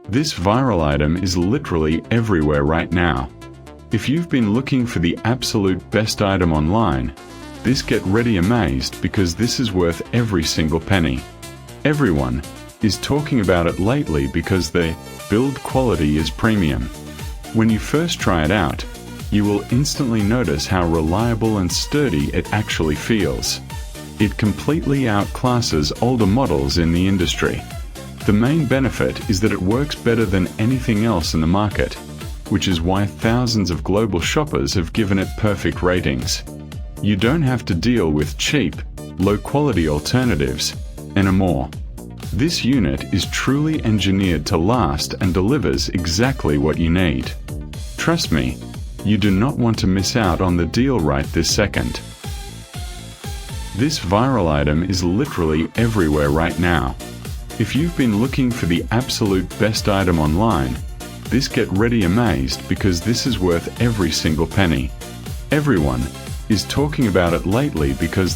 This viral item is literally everywhere right now. If you've been looking for the absolute best item online, get ready amazed because this is worth every single penny. Everyone is talking about it lately because the build quality is premium. When you first try it out, you will instantly notice how reliable and sturdy it actually feels. It completely outclasses older models in the industry. The main benefit is that it works better than anything else in the market, which is why thousands of global shoppers have given it perfect ratings. You don't have to deal with cheap, low-quality alternatives, and more. This unit is truly engineered to last and delivers exactly what you need. Trust me, you do not want to miss out on the deal right this second. This viral item is literally everywhere right now. If you've been looking for the absolute best item online, get ready amazed because this is worth every single penny. Everyone is talking about it lately because